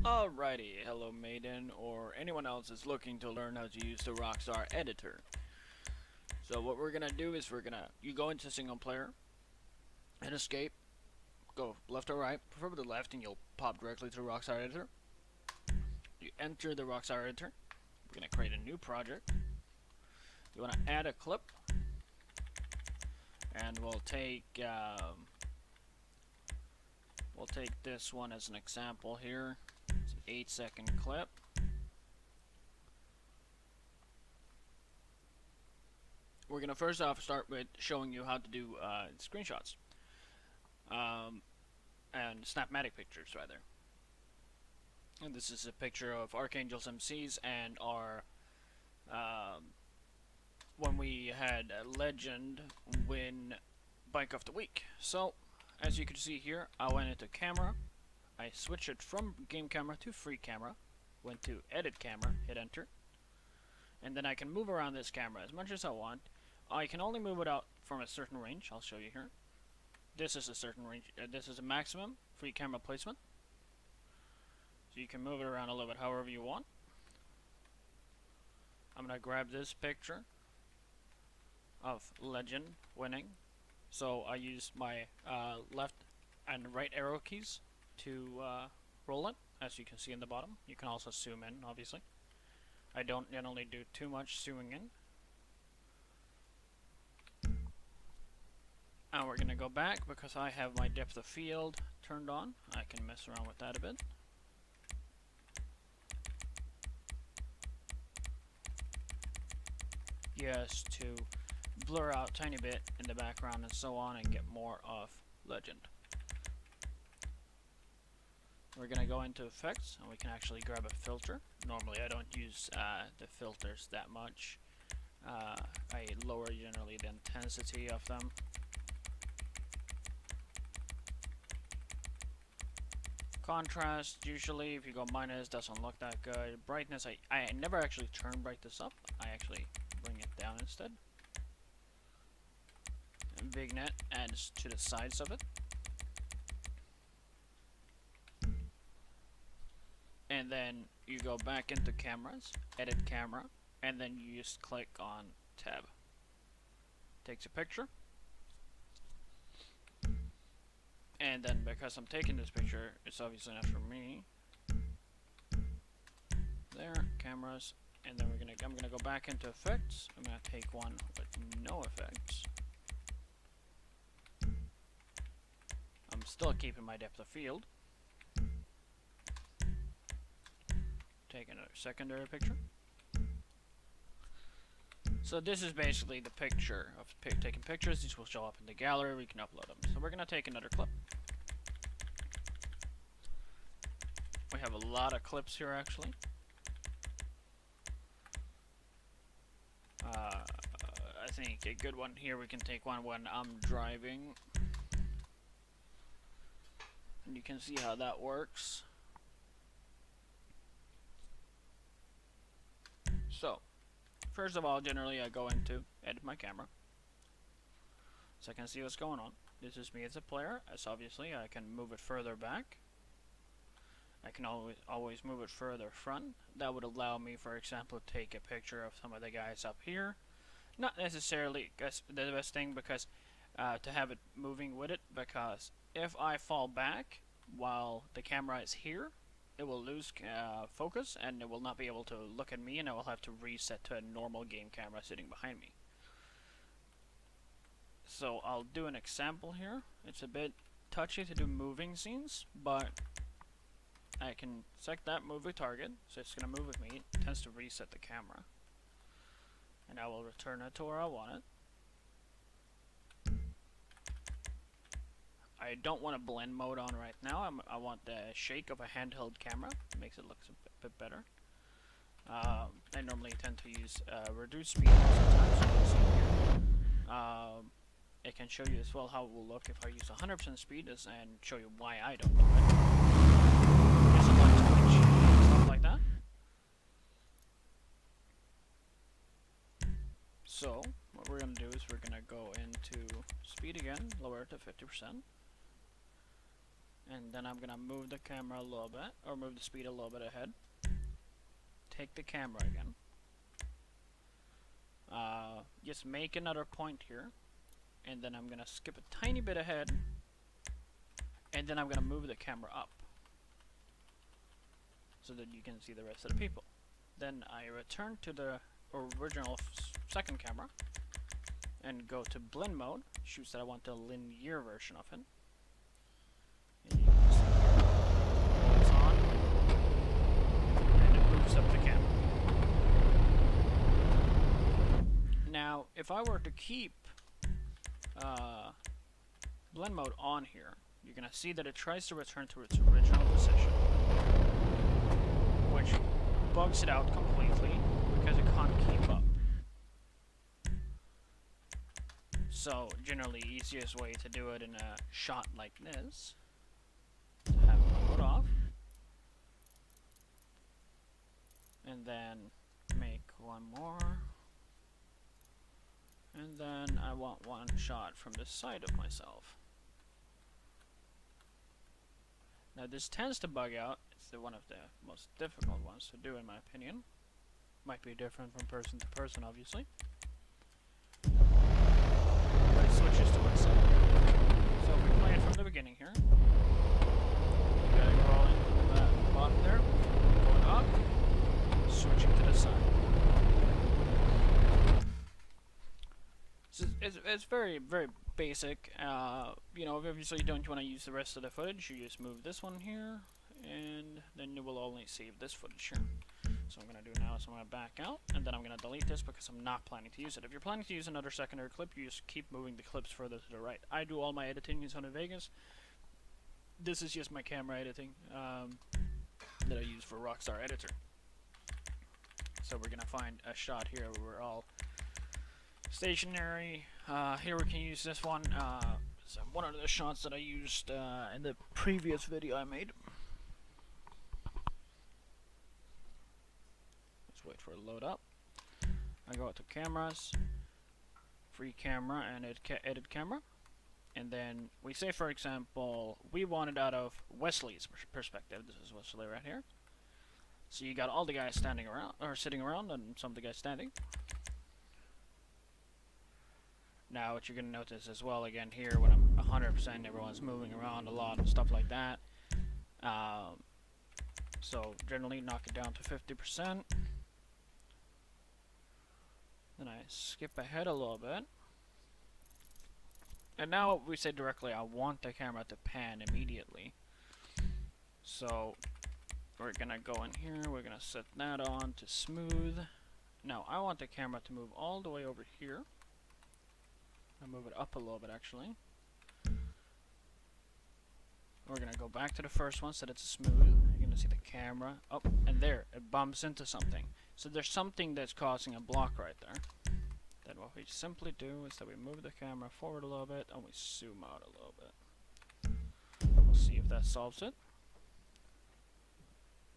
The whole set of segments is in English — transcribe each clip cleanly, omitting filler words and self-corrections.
Alrighty, hello Maiden, or anyone else is looking to learn how to use the Rockstar editor. So what we're gonna do is you go into single player, hit escape, go left or right, preferably left, and you'll pop directly to the Rockstar editor. You enter the Rockstar editor. We're gonna create a new project. You wanna add a clip, and we'll take this one as an example here. It's an 8-second clip. We're gonna first off start with showing you how to do screenshots and snapmatic pictures rather. And this is a picture of Archangel's MCs and our when we had a legend win Bike of the Week. So as you can see here, I went into camera, I switched it from game camera to free camera, went to edit camera, hit enter, and then I can move around this camera as much as I want. I can only move it out from a certain range. I'll show you here. This is a certain range. This is a maximum free camera placement. So you can move it around a little bit however you want. I'm going to grab this picture of Legend winning. So I use my left and right arrow keys to roll it, as you can see in the bottom. You can also zoom in, obviously. I don't generally do too much zooming in. And we're going to go back because I have my depth of field turned on. I can mess around with that a bit. Just to blur out a tiny bit in the background and so on and get more of Legend. We're going to go into effects and we can actually grab a filter. Normally I don't use the filters that much. I lower generally the intensity of them. Contrast, usually if you go minus, doesn't look that good. Brightness, I never actually turn brightness up. I actually bring it down instead. And vignette adds to the size of it. And then you go back into cameras, edit camera, and then you just click on tab. Takes a picture. And then because I'm taking this picture, it's obviously not for me. There, cameras, and then I'm gonna go back into effects. I'm gonna take one with no effects. I'm still keeping my depth of field. Take another secondary picture. So this is basically the picture of taking pictures. These will show up in the gallery. We can upload them. So we're gonna take another clip. We have a lot of clips here actually. I think a good one here, we can take one when I'm driving. And you can see how that works. So, first of all, generally I go into edit my camera, so I can see what's going on. This is me as a player, as obviously I can move it further back. I can always move it further front. That would allow me, for example, to take a picture of some of the guys up here. Not necessarily the best thing because to have it moving with it, because if I fall back while the camera is here, it will lose focus and it will not be able to look at me, and I will have to reset to a normal game camera sitting behind me. So I'll do an example here. It's a bit touchy to do moving scenes, but I can select that movie target, so it's going to move with me. It tends to reset the camera, and I will return it to where I want it. I don't want a blend mode on right now. I want the shake of a handheld camera. It makes it look a bit better. I normally tend to use reduced speed sometimes. It can show you as well how it will look if I use 100% speed and show you why I don't love it. Stuff like that. So what we're going to do is we're going to go into speed again, lower it to 50%. And then I'm gonna move the camera a little bit, or move the speed a little bit ahead. Take the camera again. Just make another point here. And then I'm gonna skip a tiny bit ahead. And then I'm gonna move the camera up. So that you can see the rest of the people. Then I return to the original second camera. And go to blend mode. Choose that I want the linear version of it. And you can see here, it's on, and it moves up the camera. Now, if I were to keep blend mode on here, you're gonna see that it tries to return to its original position, which bugs it out completely because it can't keep up. So, generally, easiest way to do it in a shot like this, to have mode off, and then make one more, and then I want one shot from the side of myself. Now this tends to bug out. It's one of the most difficult ones to do in my opinion. Might be different from person to person, obviously. But it switches to itself. So if we play it from the beginning here, you got it crawling from the bottom there, going up, switching to the side. So it's very, very basic. You know, obviously you don't want to use the rest of the footage, you just move this one here, and then you will only save this footage here. So what I'm going to do now is I'm going to back out, and then I'm going to delete this because I'm not planning to use it. If you're planning to use another secondary clip, you just keep moving the clips further to the right. I do all my editing in Sony Vegas. This is just my camera editing that I use for Rockstar Editor. So we're going to find a shot here where we're all stationary. Here we can use this one. So one of the shots that I used in the previous video I made. Let's wait for it to load up. I go to cameras, free camera, and edit camera. And then we say, for example, we want it out of Wesley's perspective. This is Wesley right here. So you got all the guys standing around, or sitting around, and some of the guys standing. Now what you're going to notice as well, again here, when I'm 100%, everyone's moving around a lot and stuff like that. So generally knock it down to 50%. Then I skip ahead a little bit. And now we say directly, I want the camera to pan immediately. So we're going to go in here, we're going to set that on to smooth. Now I want the camera to move all the way over here. I'll move it up a little bit actually. We're going to go back to the first one so that it's smooth. You're going to see the camera. Oh, and there, it bumps into something. So there's something that's causing a block right there. Then what we simply do is that we move the camera forward a little bit and we zoom out a little bit. We'll see if that solves it.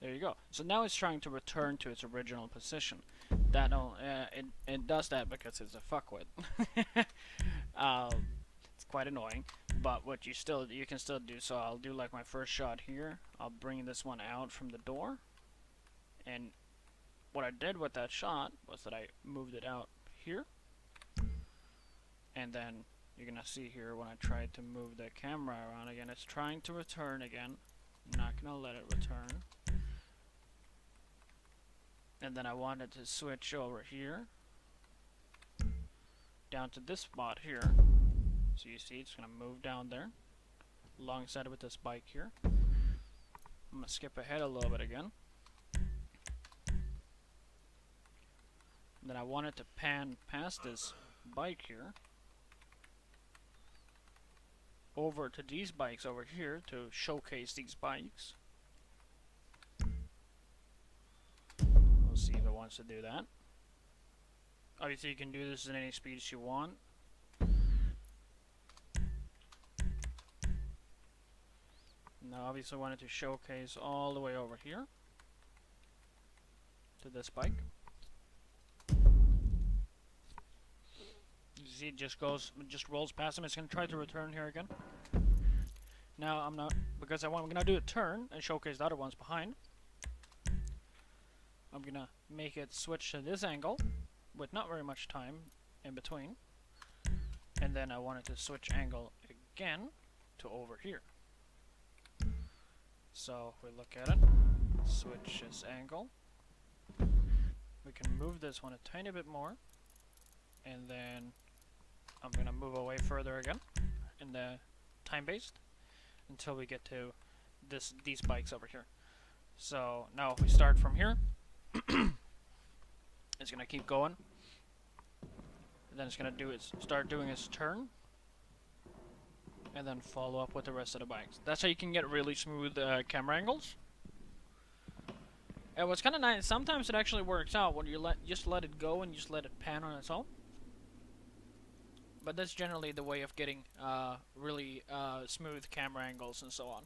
There you go. So now it's trying to return to its original position. That it does that because it's a fuckwit. It's quite annoying, but what you can still do. So I'll do like my first shot here. I'll bring this one out from the door, and what I did with that shot was that I moved it out here, and then you're gonna see here when I tried to move the camera around again, it's trying to return again. I'm not gonna let it return. And then I wanted to switch over here down to this spot here. So you see it's going to move down there alongside with this bike here. I'm going to skip ahead a little bit again. And then I wanted to pan past this bike here over to these bikes over here to showcase these bikes. We'll see if it wants to do that. Obviously you can do this in any speeds you want. Now obviously I wanted to showcase all the way over here to this bike. You see it just rolls past him. It's going to try to return here again. now I'm not, because I'm gonna do a turn and showcase the other ones behind. I'm gonna make it switch to this angle with not very much time in between, and then I want it to switch angle again to over here. So if we look at it, switch this angle, we can move this one a tiny bit more, and then I'm gonna move away further again in the time-based until we get to these bikes over here. So now if we start from here, it's gonna keep going, and then it's gonna start doing its turn, and then follow up with the rest of the bikes. That's how you can get really smooth camera angles. And what's kind of nice, sometimes it actually works out when you just let it go and just let it pan on its own. But that's generally the way of getting really smooth camera angles and so on.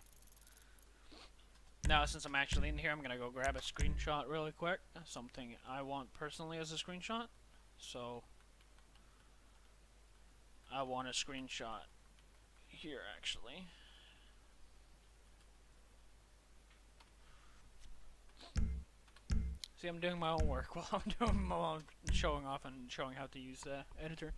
Now, since I'm actually in here, I'm gonna go grab a screenshot really quick. Something I want personally as a screenshot. So I want a screenshot here actually. See, I'm doing my own work while I'm doing my own showing off and showing how to use the editor.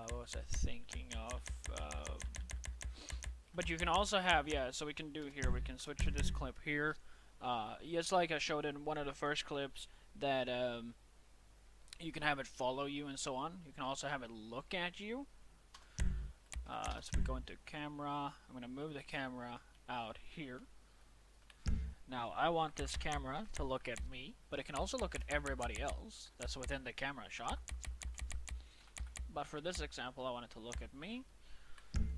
What was I thinking of? But you can also have, yeah, so we can do here, we can switch to this clip here. Just like I showed in one of the first clips, that you can have it follow you and so on. You can also have it look at you. So we go into camera. I'm going to move the camera out here. Now I want this camera to look at me, but it can also look at everybody else that's within the camera shot. But for this example, I want it to look at me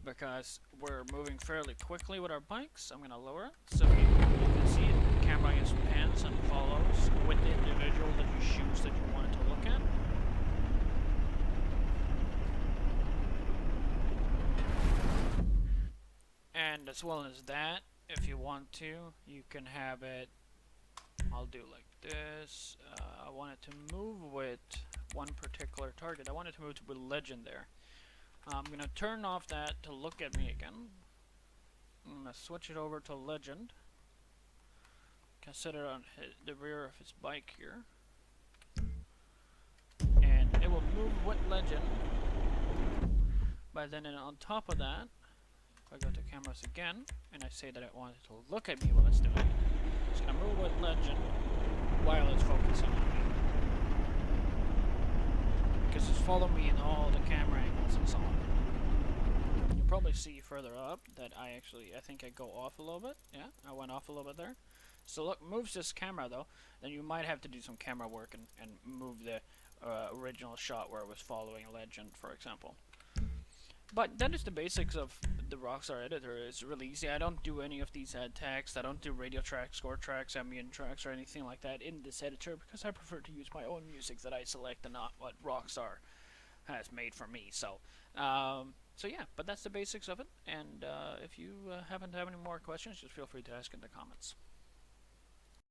because we're moving fairly quickly with our bikes. I'm going to lower it so you can see it. The camera just pans and follows with the individual that you choose that you want it to look at. And as well as that, if you want to, you can have it, I'll do like this. I want it to move with one particular target. I want it to move to a legend there. I'm going to turn off that to look at me again. I'm going to switch it over to legend. Can set it on the rear of his bike here. And it will move with legend. But then on top of that, if I go to cameras again, and I say that I want it to look at me while it's doing it, it's going to move with legend while it's focusing on me. Because it's following me in all the camera angles and so on. You'll probably see further up that I think I go off a little bit. Yeah, I went off a little bit there. So look, moves this camera though, then you might have to do some camera work and move the original shot where it was following legend, for example. But that is the basics of the Rockstar editor. It's really easy. I don't do any of these ad text. I don't do radio tracks, score tracks, ambient tracks, or anything like that in this editor because I prefer to use my own music that I select and not what Rockstar has made for me. So yeah, but that's the basics of it. And if you happen to have any more questions, just feel free to ask in the comments.